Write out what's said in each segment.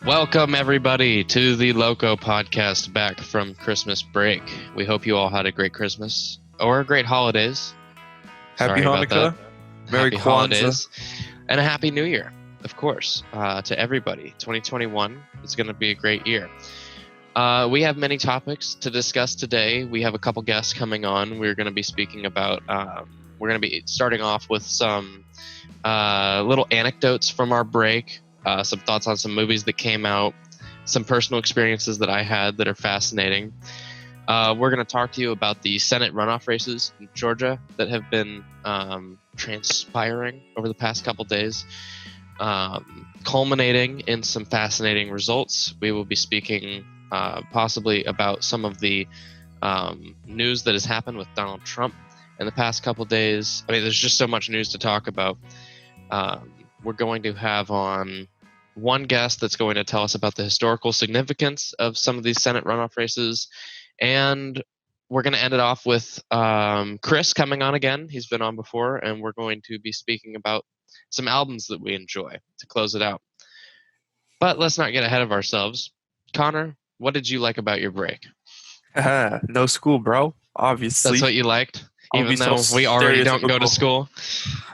Welcome, everybody, to the LOCO Podcast back from Christmas break. We hope you all had a great Christmas or great holidays. Happy Sorry about Hanukkah, that. Merry Happy Kwanzaa. holidays, and a Happy New Year, of course, to everybody. 2021 is going to be a great year. We have many topics to discuss today. We have a couple guests coming on. We're going to be speaking about, we're going to be starting off with some little anecdotes from our break. Some thoughts on some movies that came out, some personal experiences that I had that are fascinating. We're going to talk to you about the Senate runoff races in Georgia that have been transpiring over the past couple days, culminating in some fascinating results. We will be speaking possibly about some of the news that has happened with Donald Trump in the past couple days. I mean, there's just so much news to talk about. We're going to have on one guest that's going to tell us about the historical significance of some of these Senate runoff races. And we're going to end it off with Chris coming on again. He's been on before, and we're going to be speaking about some albums that we enjoy to close it out. But let's not get ahead of ourselves. Connor, what did you like about your break? No school, bro. Obviously. That's what you liked? I'll Even be though so we already don't go to stereotypical. school?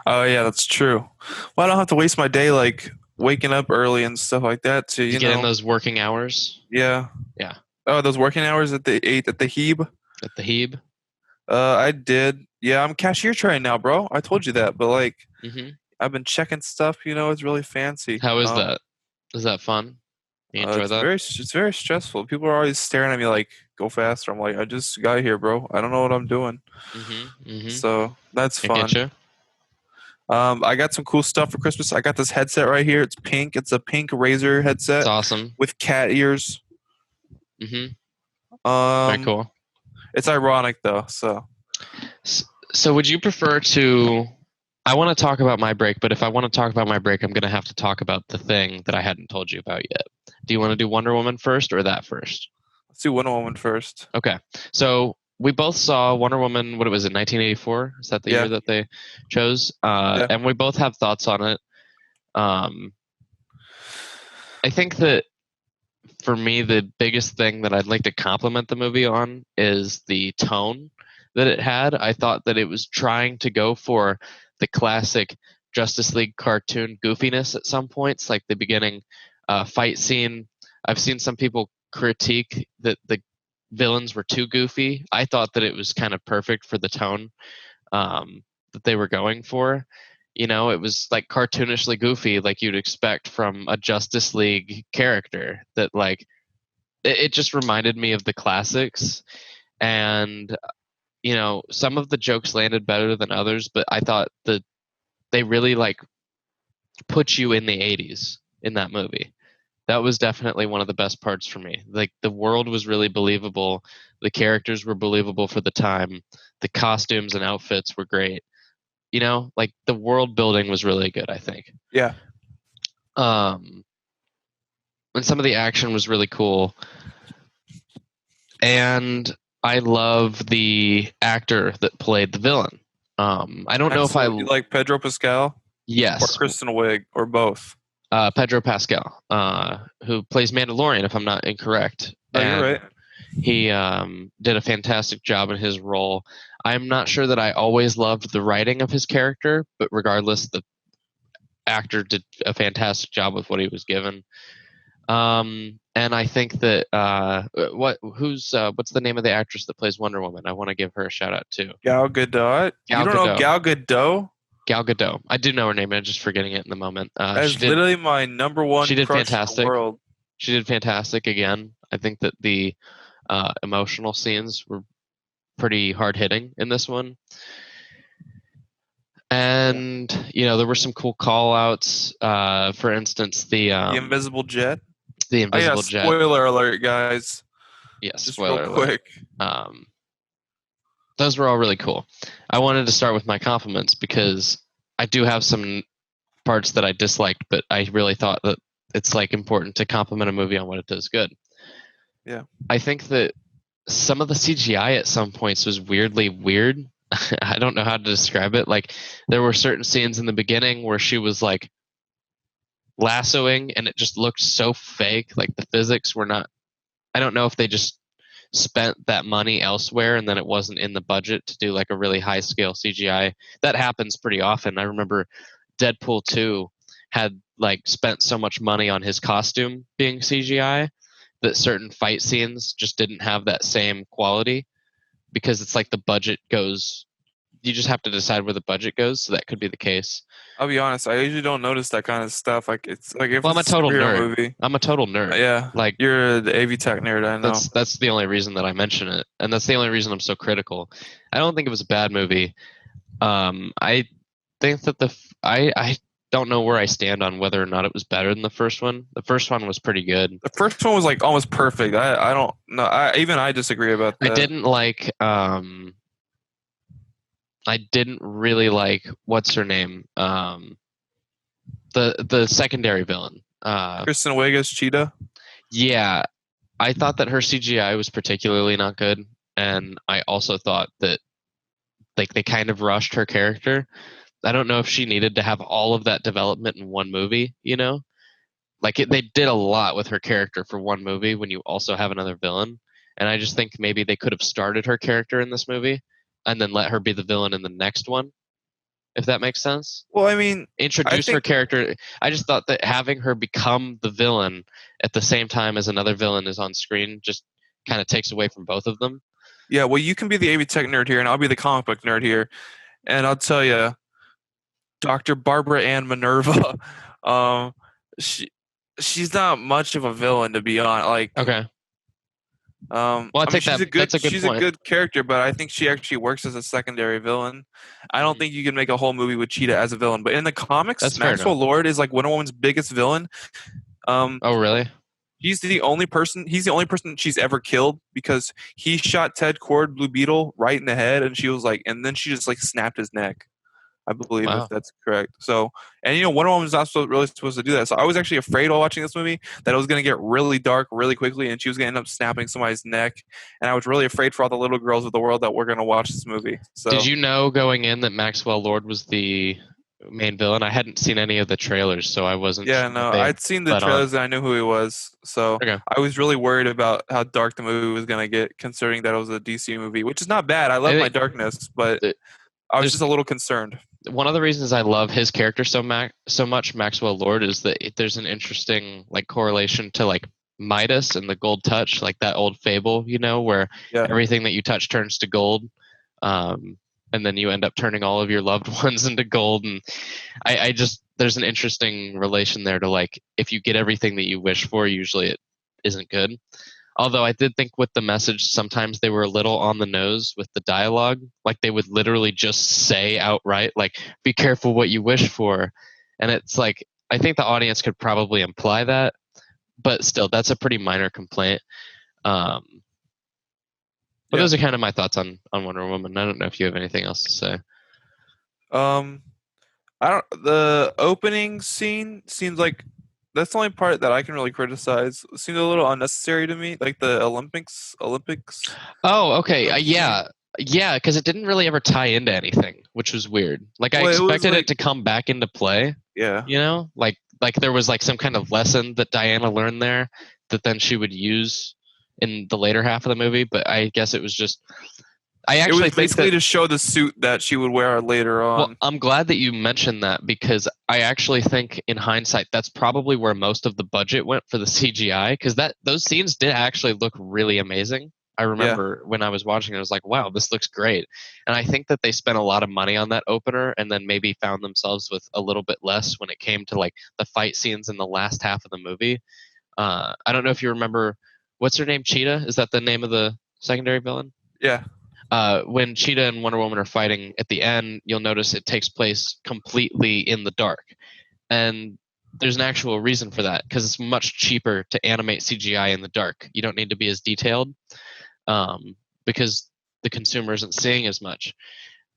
Oh, yeah, that's true. Well, I don't have to waste my day, like, waking up early and stuff like that to, You get in those working hours Yeah. Yeah. Oh, those working hours at the Heb? at the Heb? I did. Yeah, I'm cashier trained now, bro. I told you that. But, like, Mm-hmm. I've been checking stuff, it's really fancy. How is that? Is that fun? You enjoy that? It's very stressful. People are always staring at me like, go faster. I'm like, I just got here, bro. I don't know what I'm doing. Mm-hmm. Mm-hmm. So that's I fun. get you. I got some cool stuff for Christmas. I got this headset right here. It's pink. It's a pink Razer headset It's awesome. with cat ears. Mm-hmm. Very cool. It's ironic though. So would you prefer to? I want to talk about my break, but if I want to talk about my break, I'm going to have to talk about the thing that I hadn't told you about yet. Do you want to do Wonder Woman first or that first? Let's do Wonder Woman first. Okay. So we both saw Wonder Woman, what was it, 1984? Is that the year that they chose? Yeah. And we both have thoughts on it. I think that for me, the biggest thing that I'd like to compliment the movie on is the tone that it had. I thought that it was trying to go for the classic Justice League cartoon goofiness at some points, like the beginning fight scene. I've seen some people critique that the villains were too goofy. I thought that it was kind of perfect for the tone that they were going for. It was like cartoonishly goofy, like you'd expect from a Justice League character. That like it just reminded me of the classics, and some of the jokes landed better than others. But I thought that they really like put you in the 80s in that movie. That was definitely one of the best parts for me. Like the world was really believable, the characters were believable for the time, the costumes and outfits were great. Like the world building was really good, I think. Yeah. And some of the action was really cool. And I love the actor that played the villain. I don't know if I like Pedro Pascal. Yes. Or Kristen Wiig, or both. Pedro Pascal, who plays Mandalorian, if I'm not incorrect. Oh, you're right. He did a fantastic job in his role. I'm not sure that I always loved the writing of his character, but regardless, the actor did a fantastic job with what he was given. And I think that what's the name of the actress that plays Wonder Woman? I want to give her a shout out too. Gal Gadot. You don't know Gal Gadot? Gal Gadot. I do know her name. I'm just forgetting it in the moment. That's literally my number one. She did crush fantastic. In the world. She did fantastic again. I think that the emotional scenes were pretty hard hitting in this one. And there were some cool call outs. For instance, the invisible jet. The invisible jet. Spoiler alert, guys. Yes, just spoiler real quick. Alert. Those were all really cool. I wanted to start with my compliments because I do have some parts that I disliked, but I really thought that it's like important to compliment a movie on what it does good. Yeah. I think that some of the CGI at some points was weirdly weird. I don't know how to describe it. Like there were certain scenes in the beginning where she was like lassoing, and it just looked so fake. Like the physics were not. I don't know if they just spent that money elsewhere and then it wasn't in the budget to do like a really high scale CGI. That happens pretty often. I remember Deadpool 2 had like spent so much money on his costume being CGI that certain fight scenes just didn't have that same quality because it's like the budget goes, you just have to decide where the budget goes, so that could be the case. I'll be honest, I usually don't notice that kind of stuff. Like it's like if Well, I'm a it's a total superhero nerd. movie. I'm a total nerd. Yeah, Like you're the AV Tech nerd. I know. that's the only reason that I mention it, and that's the only reason I'm so critical. I don't think it was a bad movie. I think that I don't know where I stand on whether or not it was better than the first one. The first one was pretty good. The first one was like almost perfect. I don't know. I disagree about that. I didn't really like what's her name? The secondary villain. Kristen Wiig as Cheetah. Yeah, I thought that her CGI was particularly not good, and I also thought that like they kind of rushed her character. I don't know if she needed to have all of that development in one movie, you know? Like they did a lot with her character for one movie when you also have another villain. And I just think maybe they could have started her character in this movie and then let her be the villain in the next one, if that makes sense. Well, I mean, Introduce her character. I just thought that having her become the villain at the same time as another villain is on screen just kind of takes away from both of them. Yeah, well, you can be the AV Tech nerd here, and I'll be the comic book nerd here. And I'll tell you, Dr. Barbara Ann Minerva, she's not much of a villain, to be honest. Like, okay. Well, I think she's a good she's a good character, but I think she actually works as a secondary villain. I don't think you can make a whole movie with Cheetah as a villain. But in the comics, Maxwell Lord is like Wonder Woman's biggest villain. Oh, really? He's the only person she's ever killed because he shot Ted Kord, Blue Beetle, right in the head, and she was like, and then she just like snapped his neck. I believe if that's correct. So, and Wonder Woman's not really supposed to do that. So I was actually afraid while watching this movie that it was going to get really dark really quickly, and she was going to end up snapping somebody's neck. And I was really afraid for all the little girls of the world that were going to watch this movie. So, did you know going in that Maxwell Lord was the main villain? I hadn't seen any of the trailers, so I wasn't. Yeah, no, I'd seen the trailers and I knew who he was. So I was really worried about how dark the movie was going to get, considering that it was a DC movie, which is not bad. I love my darkness, but I was just a little concerned. One of the reasons I love his character so much, Maxwell Lord, is that there's an interesting like correlation to like Midas and the gold touch, like that old fable, where everything that you touch turns to gold, and then you end up turning all of your loved ones into gold. And I just there's an interesting relation there to like if you get everything that you wish for, usually it isn't good. Although I did think with the message, sometimes they were a little on the nose with the dialogue. Like they would literally just say outright, like, be careful what you wish for. And it's like, I think the audience could probably imply that. But still, that's a pretty minor complaint. But those are kind of my thoughts on Wonder Woman. I don't know if you have anything else to say. The opening scene seems like that's the only part that I can really criticize. It seemed a little unnecessary to me, like the Olympics. Oh, okay. Yeah, because it didn't really ever tie into anything, which was weird. Like I expected it to come back into play. Yeah. Like there was like some kind of lesson that Diana learned there that then she would use in the later half of the movie. But I guess it was just. It was basically to show the suit that she would wear later on. Well, I'm glad that you mentioned that because I actually think in hindsight that's probably where most of the budget went for the CGI because those scenes did actually look really amazing. I remember when I was watching it, I was like, wow, this looks great. And I think that they spent a lot of money on that opener and then maybe found themselves with a little bit less when it came to like the fight scenes in the last half of the movie. I don't know if you remember, what's her name? Cheetah? Is that the name of the secondary villain? Yeah. When Cheetah and Wonder Woman are fighting at the end, you'll notice it takes place completely in the dark. And there's an actual reason for that because it's much cheaper to animate CGI in the dark. You don't need to be as detailed because the consumer isn't seeing as much.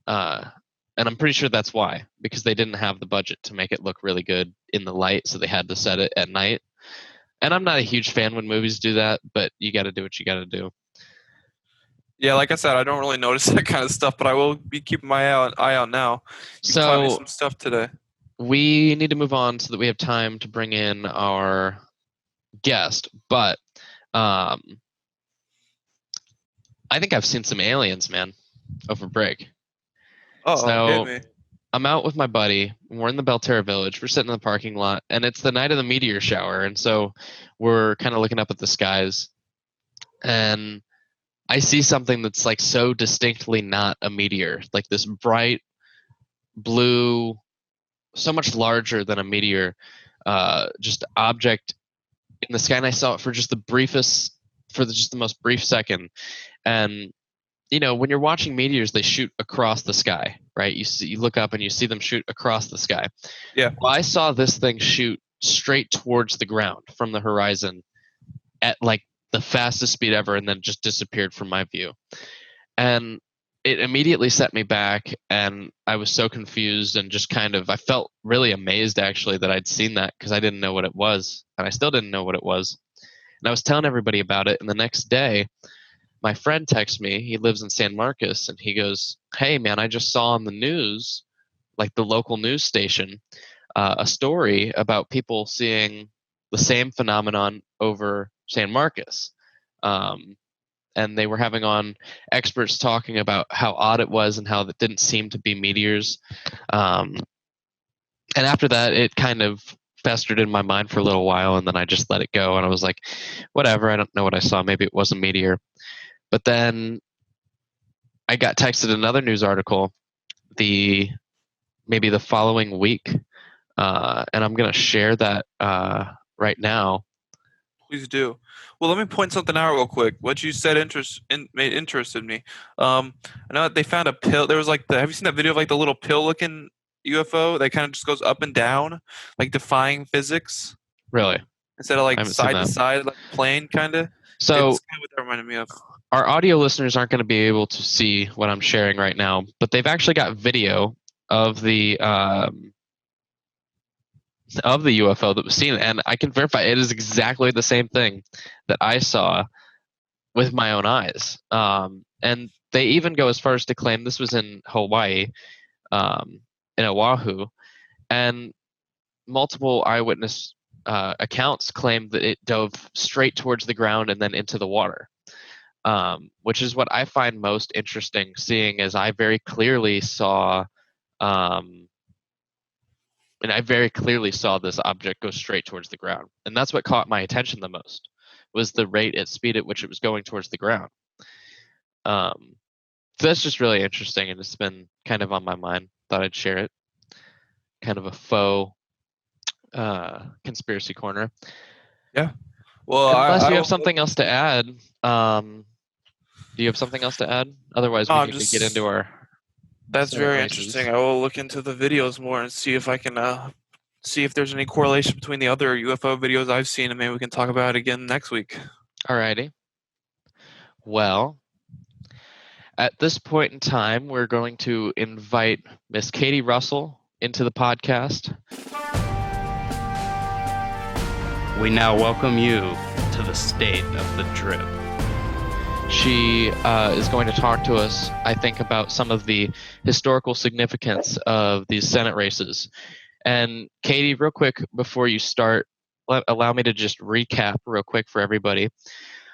And I'm pretty sure that's why, because they didn't have the budget to make it look really good in the light, so they had to set it at night. And I'm not a huge fan when movies do that, but you got to do what you got to do. Yeah, like I said, I don't really notice that kind of stuff, but I will be keeping my eye out now. You taught me some stuff today. we need to move on so that we have time to bring in our guest. But I think I've seen some aliens, man, over break. Oh, hit So me. I'm out with my buddy. We're in the Belterra Village. We're sitting in the parking lot, and it's the night of the meteor shower. And so we're kind of looking up at the skies, and I see something that's like so distinctly not a meteor, like this bright blue, so much larger than a meteor, just object in the sky. And I saw it for just just the most brief second. And when you're watching meteors, they shoot across the sky, right? You look up and you see them shoot across the sky. Yeah. Well, I saw this thing shoot straight towards the ground from the horizon at like the fastest speed ever, and then just disappeared from my view. And it immediately set me back, and I was so confused and just I felt really amazed actually that I'd seen that, because I didn't know what it was, and I still didn't know what it was. And I was telling everybody about it, and the next day my friend texts me. He lives in San Marcos, and he goes, "Hey man, I just saw on the news, like the local news station, a story about people seeing the same phenomenon over San Marcos." And they were having on experts talking about how odd it was and how that didn't seem to be meteors. And after that, it kind of festered in my mind for a little while, and then I just let it go. And I was like, whatever, I don't know what I saw. Maybe it was a meteor. But then I got texted another news article maybe the following week, and I'm going to share that right now. Please do. Well, let me point something out real quick. What you said interested me. I know that they found a pill. There was have you seen that video of like the little pill-looking UFO that kind of just goes up and down, like defying physics? Really? Instead of like side to side, like plane kind of. So it's kind of what that reminded me of. Our audio listeners aren't going to be able to see what I'm sharing right now, but they've actually got video of the UFO that was seen, and I can verify it is exactly the same thing that I saw with my own eyes. And they even go as far as to claim this was in Hawaii, in Oahu, and multiple eyewitness accounts claim that it dove straight towards the ground and then into the water, which is what I find most interesting, seeing as I very clearly saw this object go straight towards the ground. And that's what caught my attention the most, was the rate at speed at which it was going towards the ground. So that's just really interesting, and it's been kind of on my mind. Thought I'd share it. Kind of a faux conspiracy corner. Yeah. Well, unless you have something else to add. Do you have something else to add? Otherwise, we can get into our... That's very interesting. I will look into the videos more and see if I can see if there's any correlation between the other UFO videos I've seen, and maybe we can talk about it again next week. Alrighty. Well, at this point in time, we're going to invite Miss Katie Russell into the podcast. We now welcome you to the state of the drip. She is going to talk to us, I think, about some of the historical significance of these Senate races. And Katie, real quick, before you start, allow me to just recap real quick for everybody.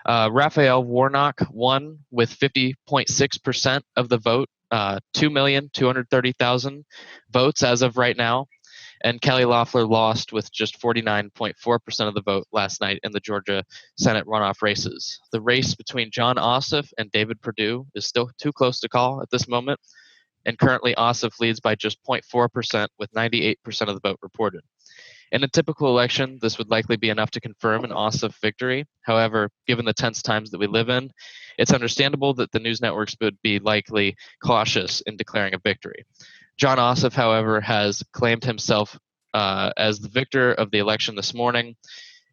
Raphael Warnock won with 50.6% of the vote, 2,230,000 votes as of right now. And Kelly Loeffler lost with just 49.4% of the vote last night in the Georgia Senate runoff races. The race between John Ossoff and David Perdue is still too close to call at this moment, and currently Ossoff leads by just 0.4% with 98% of the vote reported. In a typical election, this would likely be enough to confirm an Ossoff victory. However, given the tense times that we live in, it's understandable that the news networks would be likely cautious in declaring a victory. John Ossoff, however, has claimed himself as the victor of the election this morning.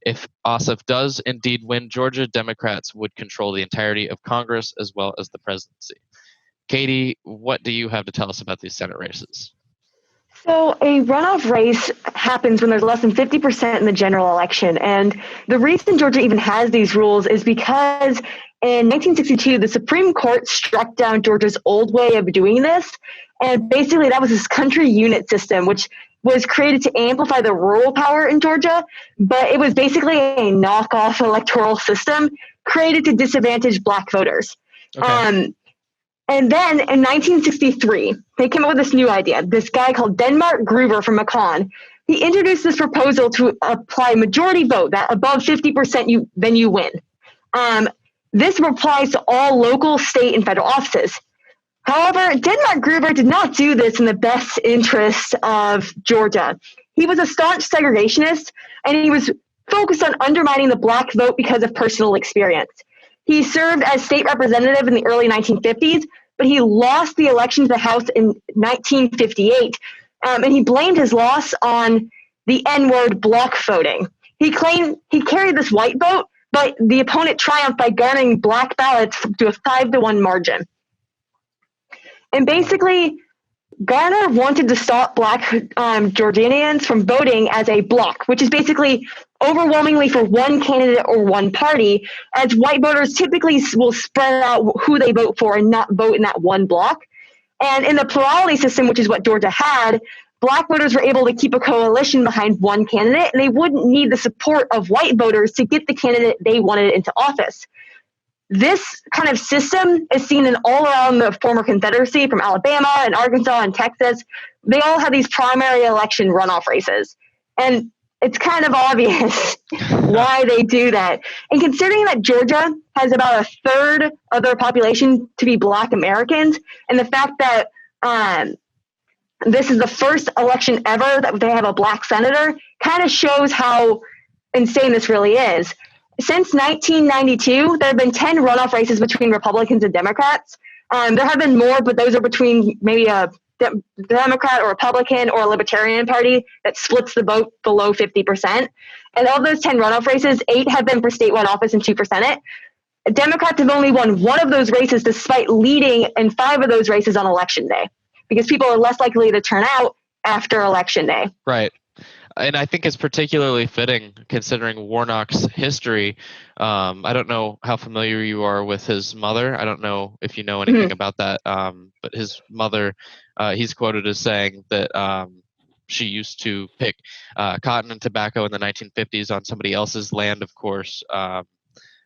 If Ossoff does indeed win Georgia, Democrats would control the entirety of Congress as well as the presidency. Katie, what do you have to tell us about these Senate races? So a runoff race happens when there's less than 50% in the general election. And the reason Georgia even has these rules is because in 1962, the Supreme Court struck down Georgia's old way of doing this. And basically that was this country unit system, which was created to amplify the rural power in Georgia, but it was basically a knockoff electoral system created to disadvantage black voters. Okay. And then in 1963, they came up with this new idea. This guy called Denmark Gruber from Macon, he introduced this proposal to apply majority vote, that above 50% then you win. This applies to all local, state, and federal offices. However, Denmark Gruber did not do this in the best interest of Georgia. He was a staunch segregationist, and he was focused on undermining the black vote because of personal experience. He served as state representative in the early 1950s, but he lost the election to the House in 1958, and he blamed his loss on the N-word block voting. He claimed he carried this white vote, but the opponent triumphed by garnering black ballots to a 5-1 margin. And basically, Garner wanted to stop black Georgians from voting as a bloc, which is basically overwhelmingly for one candidate or one party, as white voters typically will spread out who they vote for and not vote in that one bloc. And in the plurality system, which is what Georgia had, black voters were able to keep a coalition behind one candidate, and they wouldn't need the support of white voters to get the candidate they wanted into office. This kind of system is seen in all around the former Confederacy, from Alabama and Arkansas and Texas. They all have these primary election runoff races. And it's kind of obvious why they do that. And considering that Georgia has about a third of their population to be Black Americans, and the fact that this is the first election ever that they have a Black senator, kind of shows how insane this really is. Since 1992, there have been 10 runoff races between Republicans and Democrats. There have been more, but those are between maybe a Democrat or Republican or a Libertarian Party that splits the vote below 50%. And of those 10 runoff races, 8 have been for statewide office and 2 for Senate. Democrats have only won 1 of those races despite leading in 5 of those races on Election Day, because people are less likely to turn out after Election Day. Right. And I think it's particularly fitting considering Warnock's history. I don't know how familiar you are with his mother. I don't know if you know anything about that. But his mother, he's quoted as saying that she used to pick cotton and tobacco in the 1950s on somebody else's land, of course,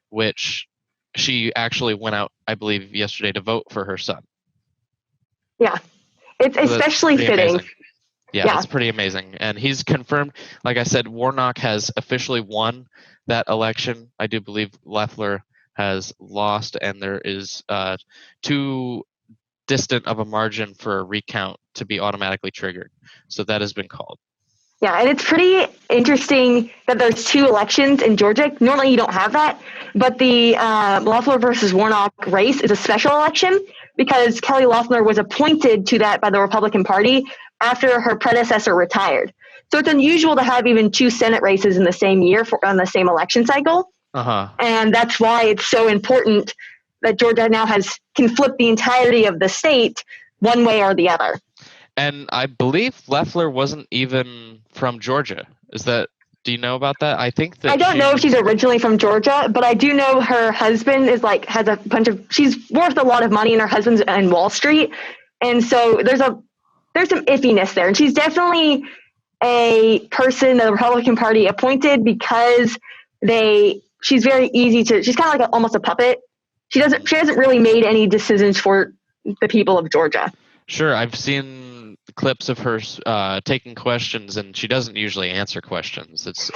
which she actually went out, I believe, yesterday to vote for her son. Yeah, it's so especially fitting. Amazing. Yeah, it's pretty amazing. And he's confirmed, like I said, Warnock has officially won that election. I do believe Loeffler has lost, and there is too distant of a margin for a recount to be automatically triggered. So that has been called. Yeah, and it's pretty interesting that there's 2 elections in Georgia. Normally you don't have that, but the Loeffler versus Warnock race is a special election because Kelly Loeffler was appointed to that by the Republican Party after her predecessor retired. So it's unusual to have even 2 Senate races in the same year on the same election cycle. And that's why it's so important that Georgia now can flip the entirety of the state one way or the other. And I believe Loeffler wasn't even from Georgia. Do you know about that? I think that I don't know if she's originally from Georgia, but I do know her husband has a bunch of, she's worth a lot of money, and her husband's in Wall Street. And so there's some iffiness there. And she's definitely a person the Republican Party appointed because she's very easy she's kind of like almost a puppet. She hasn't really made any decisions for the people of Georgia. Sure. I've seen clips of her taking questions, and she doesn't usually answer questions. It's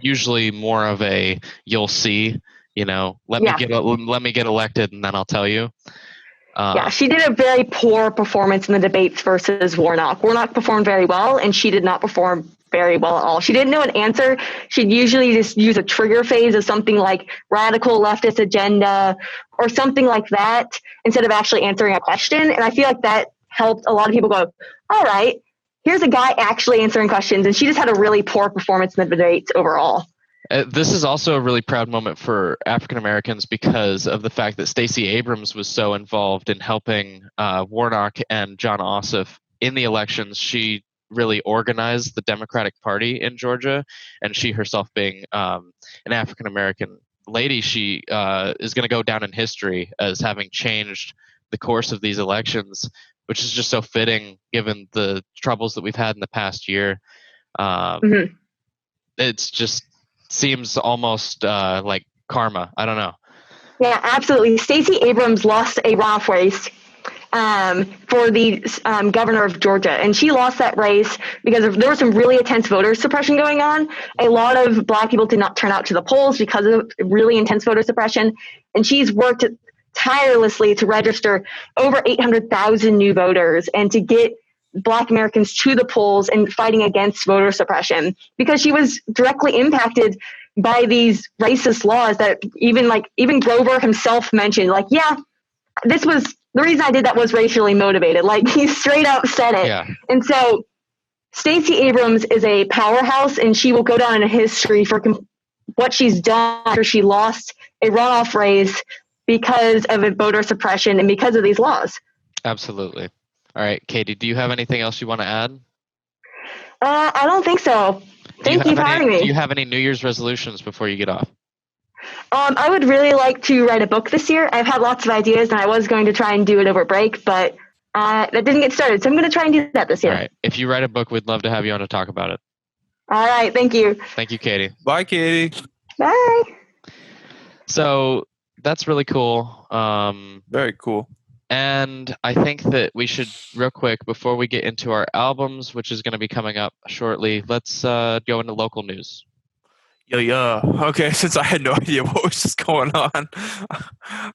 usually more of a, you'll see, let me get elected and then I'll tell you. She did a very poor performance in the debates versus Warnock. Warnock performed very well, and she did not perform very well at all. She didn't know an answer. She'd usually just use a trigger phrase of something like radical leftist agenda or something like that instead of actually answering a question. And I feel like that helped a lot of people go, all right, here's a guy actually answering questions. And she just had a really poor performance in the debates overall. This is also a really proud moment for African Americans because of the fact that Stacey Abrams was so involved in helping Warnock and John Ossoff in the elections. She really organized the Democratic Party in Georgia, and she herself being an African American lady, she is going to go down in history as having changed the course of these elections, which is just so fitting given the troubles that we've had in the past year. It's just seems almost like karma. I don't know. Yeah, absolutely. Stacey Abrams lost a runoff race for the governor of Georgia, and she lost that race because there was some really intense voter suppression going on. A lot of Black people did not turn out to the polls because of really intense voter suppression, and she's worked tirelessly to register over 800,000 new voters and to get Black Americans to the polls and fighting against voter suppression, because she was directly impacted by these racist laws that even Grover himself mentioned, like, yeah, this was the reason I did that was racially motivated. Like, he straight up said it. Yeah. And so Stacey Abrams is a powerhouse, and she will go down in history for what she's done after she lost a runoff race because of voter suppression and because of these laws. Absolutely. All right, Katie, do you have anything else you want to add? I don't think so. Thank you for having me. Do you have any New Year's resolutions before you get off? I would really like to write a book this year. I've had lots of ideas, and I was going to try and do it over break, but that didn't get started. So I'm going to try and do that this year. All right. If you write a book, we'd love to have you on to talk about it. All right. Thank you. Thank you, Katie. Bye, Katie. Bye. So that's really cool. Very cool. And I think that we should, real quick, before we get into our albums, which is going to be coming up shortly, let's go into local news. Yeah. Okay, since I had no idea what was just going on,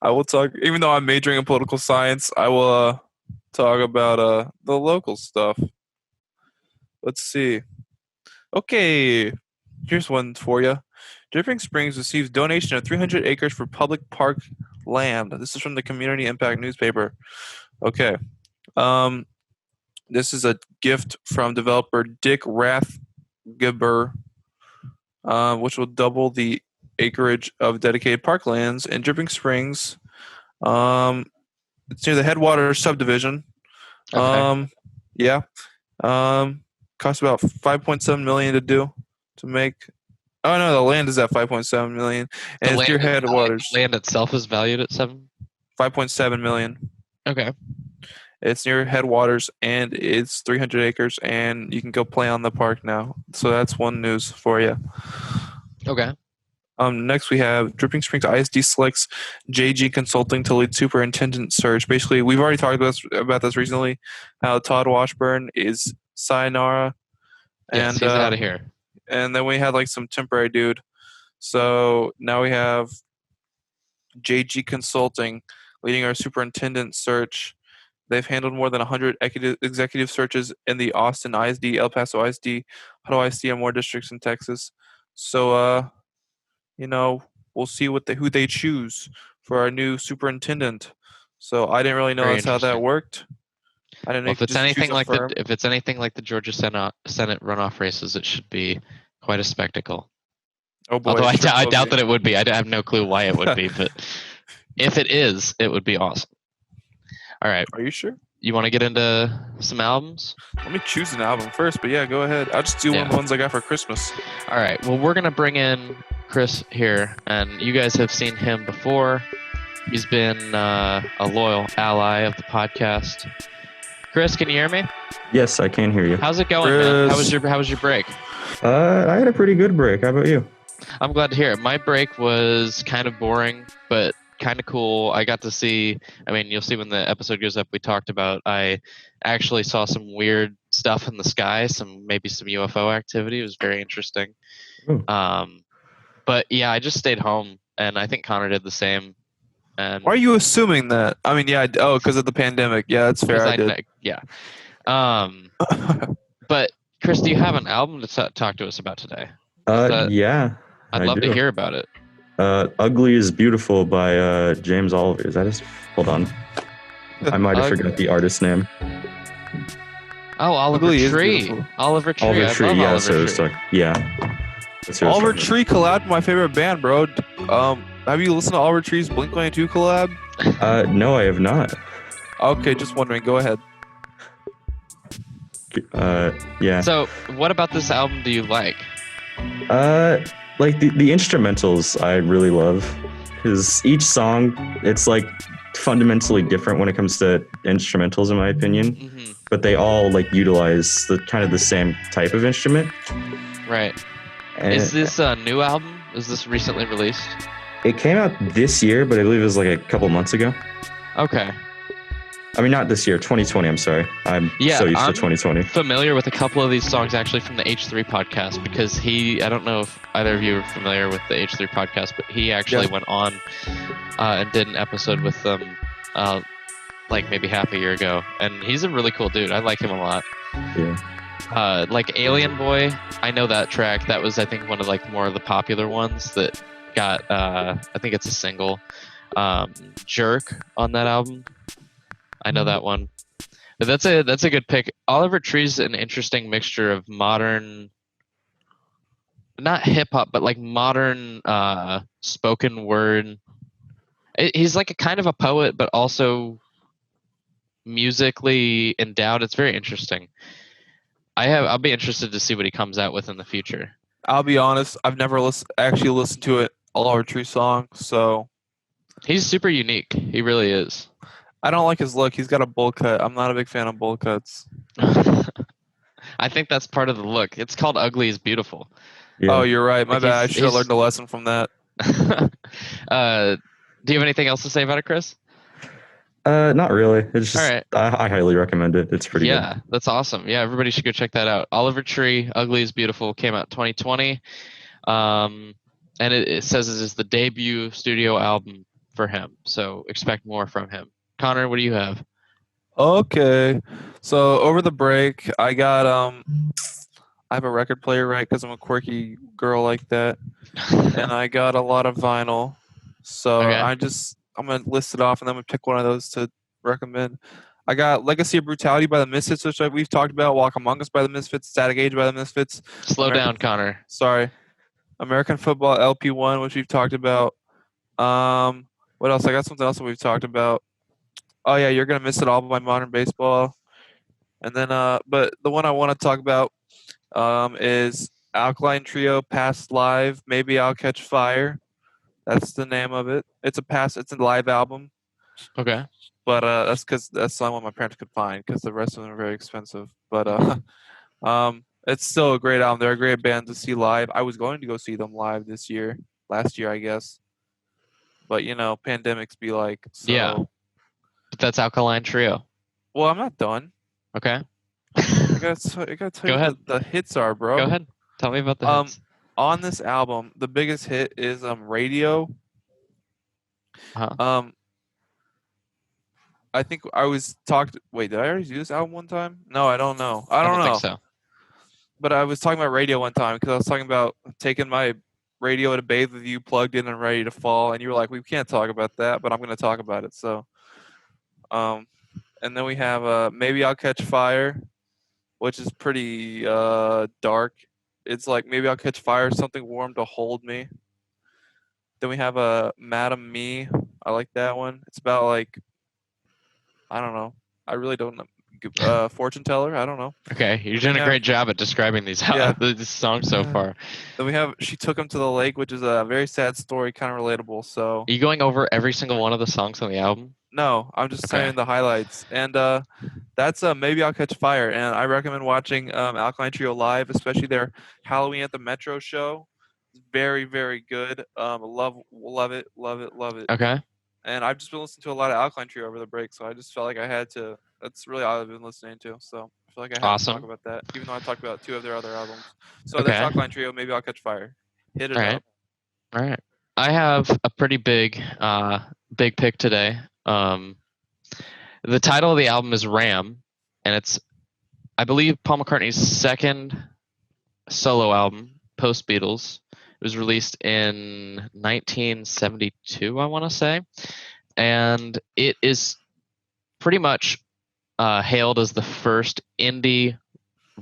I will talk, even though I'm majoring in political science, I will talk about the local stuff. Let's see. Okay, here's one for you. Dripping Springs receives donation of 300 acres for public park land. This is from the Community Impact newspaper. Okay. This is a gift from developer Dick Rathgeber, which will double the acreage of dedicated parklands in Dripping Springs. It's near the Headwaters subdivision. Okay. Yeah. Costs about $5.7 million to make. Oh no, the land is at $5.7 million, and it's near Headwaters. Land itself is valued at $5.7 million. Okay. It's near Headwaters, and it's 300 acres, and you can go play on the park now. So that's one news for you. Okay. Next we have Dripping Springs ISD selects JG Consulting to lead superintendent search. Basically, we've already talked about this recently. How Todd Washburn is sayonara, Yes, and he's out of here. And then we had like some temporary dude. So now we have JG Consulting leading our superintendent search. They've handled more than 100 executive searches in the Austin ISD, El Paso ISD, Hutto ISD, and more districts in Texas. So, we'll see who they choose for our new superintendent. So I didn't really know that's how that worked. I didn't know if it's anything like the Georgia Senate runoff races, it should be quite a spectacle. Oh boy! Although I doubt that it would be. I have no clue why it would be, but if it is, it would be awesome. All right. Are you sure? You want to get into some albums? Let me choose an album first, but yeah, go ahead. I'll just do one of the ones I got for Christmas. All right. Well, we're gonna bring in Chris here, and you guys have seen him before. He's been a loyal ally of the podcast. Chris, can you hear me? Yes, I can hear you. How's it going, man? How was your break? I had a pretty good break. How about you? I'm glad to hear it. My break was kind of boring, but kind of cool. I got to see, you'll see when the episode goes up, we talked about, I actually saw some weird stuff in the sky, maybe some UFO activity. It was very interesting. But yeah, I just stayed home, and I think Connor did the same. And why are you assuming that? Because of the pandemic. Yeah, that's fair. I did. Yeah. But Chris, do you have an album to talk to us about today? Yeah. I'd love to hear about it. Ugly is Beautiful by James Oliver. Is that his? Hold on. I might have forgot the artist's name. Oh, Oliver Tree. Oliver Tree. Oliver Tree, yeah. Oliver Tree. Yeah. Oliver Tree collabed with my favorite band, bro. Have you listened to Oliver Tree's Blink-182 collab? No, I have not. Okay, just wondering. Go ahead. Yeah. So, what about this album do you like? Like the instrumentals I really love, because each song, it's like fundamentally different when it comes to instrumentals, in my opinion. Mm-hmm. But they all like utilize the kind of the same type of instrument. Right. And Is this a new album? Is this recently released? it came out this year, but I believe it was like a couple months ago. Okay. I mean, not this year, 2020. I'm sorry. I'm so used to 2020. Familiar with a couple of these songs actually from the H3 podcast because I don't know if either of you are familiar with the H3 podcast, but he actually went on and did an episode with them like maybe half a year ago. And he's a really cool dude. I like him a lot. Yeah. Like Alien Boy, I know that track. That was, I think, one of like more of the popular ones that got, I think it's a single, Jerk on that album. I know that one. But that's a good pick. Oliver Tree's an interesting mixture of modern, not hip hop, but like modern spoken word. He's like a kind of a poet, but also musically endowed. It's very interesting. I'll be interested to see what he comes out with in the future. I'll be honest, I've never actually listened to it, Oliver Tree song, so he's super unique. He really is. I don't like his look. He's got a bowl cut. I'm not a big fan of bowl cuts. I think that's part of the look. It's called Ugly is Beautiful. Yeah. Oh, you're right. My bad. I should have learned a lesson from that. Do you have anything else to say about it, Chris? Not really. It's just all right. I highly recommend it. It's pretty good. Yeah, that's awesome. Yeah, everybody should go check that out. Oliver Tree, Ugly is Beautiful, came out 2020. And it says it is the debut studio album for him. So expect more from him. Connor, what do you have? Okay. So over the break, I got I have a record player, right? Because I'm a quirky girl like that, and I got a lot of vinyl. So Okay. I'm gonna list it off, and I'm gonna pick one of those to recommend. I got Legacy of Brutality by the Misfits, which we've talked about. Walk Among Us by the Misfits. Static Age by the Misfits. Slow down, Connor. Sorry. American Football LP1, which we've talked about. What else? I got something else that we've talked about. Oh yeah, You're Gonna Miss It All by Modern Baseball. And then but the one I want to talk about is Alkaline Trio Past Live, Maybe I'll Catch Fire. That's the name of it. It's a live album. Okay. But that's because that's the only one my parents could find because the rest of them are very expensive. But it's still a great album. They're a great band to see live. I was going to go see them live last year, I guess. But pandemics be like. So. Yeah. But that's Alkaline Trio. Well, I'm not done. Okay. I gotta tell Go you ahead. what the hits are, bro. Go ahead. Tell me about the hits. On this album, the biggest hit is Radio. Uh-huh. I think I was talked. Wait, did I already do this album one time? No, I don't know. I don't know. Think so. But I was talking about Radio one time because I was talking about taking my radio to bathe with you, plugged in and ready to fall, and you were like, "We can't talk about that," but I'm going to talk about it. So, and then we have Maybe I'll Catch Fire, which is pretty dark. It's like Maybe I'll Catch Fire, something warm to hold me. Then we have Madam Me. I like that one. It's about like, I don't know. I really don't know. Fortune teller. I don't know. Okay, you're doing a great job at describing these songs so far. Then we have She Took Him to the Lake, which is a very sad story, kind of relatable. So. Are you going over every single one of the songs on the album? No, I'm just saying the highlights. And that's Maybe I'll Catch Fire. And I recommend watching Alkaline Trio live, especially their Halloween at the Metro show. It's very, very good. Love it. Okay. And I've just been listening to a lot of Alkaline Trio over the break, so I just felt like I had to. That's really all I've been listening to. So I feel like I have to talk about that, even though I talked about two of their other albums. So that's Alkaline Trio, Maybe I'll Catch Fire. Hit it up. All right. I have a pretty big pick today. The title of the album is Ram, and it's, I believe, Paul McCartney's second solo album, post Beatles. It was released in 1972, I want to say, and it is pretty much hailed as the first indie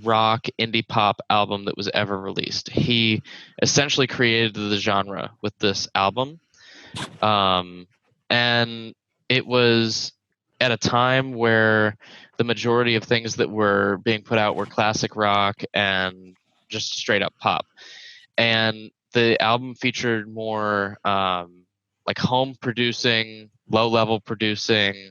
rock, indie pop album that was ever released. He essentially created the genre with this album, and it was at a time where the majority of things that were being put out were classic rock and just straight up pop. And the album featured more like home producing, low level producing,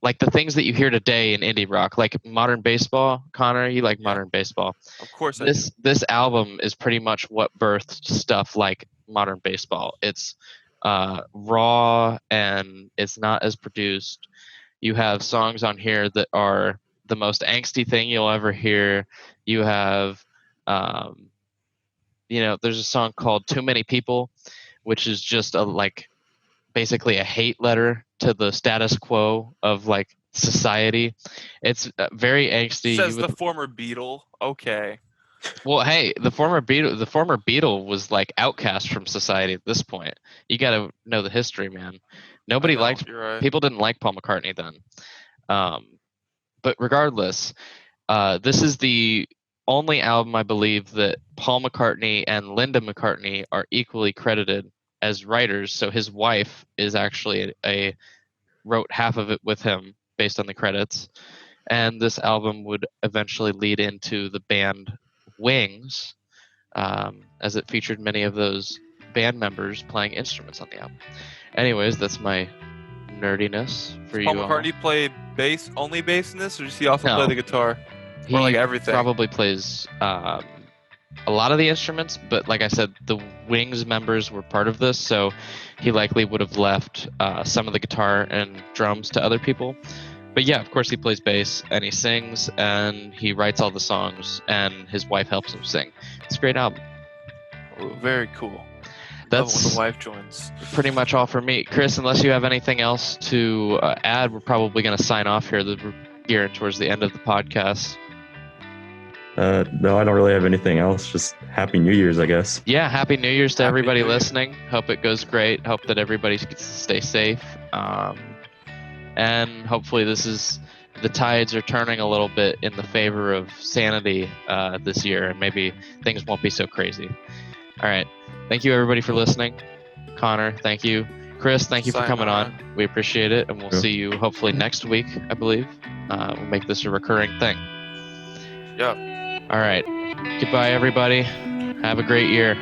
like the things that you hear today in indie rock, like modern baseball. Connor, you like modern baseball. Of course, This album is pretty much what birthed stuff like modern baseball. It's raw and it's not as produced. You have songs on here that are the most angsty thing you'll ever hear. You have, there's a song called "Too Many People," which is just basically a hate letter to the status quo of like society. It's very angsty. Says the former Beatle. Okay. Well, hey, the former Beatle was like outcast from society at this point. You got to know the history, man. Nobody liked. You're right. People didn't like Paul McCartney then. But regardless, this is the only album I believe that Paul McCartney and Linda McCartney are equally credited as writers. So his wife is actually wrote half of it with him based on the credits. And this album would eventually lead into the band Wings, as it featured many of those band members playing instruments on the album. Anyways, that's my nerdiness for you. Paul McCartney play only bass in this, or does he also play the guitar? Or like everything? Probably plays a lot of the instruments, but like I said, the Wings members were part of this, so he likely would have left some of the guitar and drums to other people. But yeah, of course he plays bass and he sings and he writes all the songs and his wife helps him sing. It's a great album. Oh, very cool. That's when the wife joins. Pretty much all for me. Chris, unless you have anything else to add, we're probably going to sign off here. We're gearing towards the end of the podcast. No, I don't really have anything else. Just Happy New Year's, I guess. Yeah, Happy New Year's to everybody listening. Hope it goes great. Hope that everybody gets to stay safe. And hopefully the tides are turning a little bit in the favor of sanity this year, and maybe things won't be so crazy. All right. Thank you, everybody, for listening. Connor, thank you. Chris, thank you for coming on. We appreciate it, and we'll see you hopefully next week, I believe. We'll make this a recurring thing. Yeah. All right. Goodbye, everybody. Have a great year.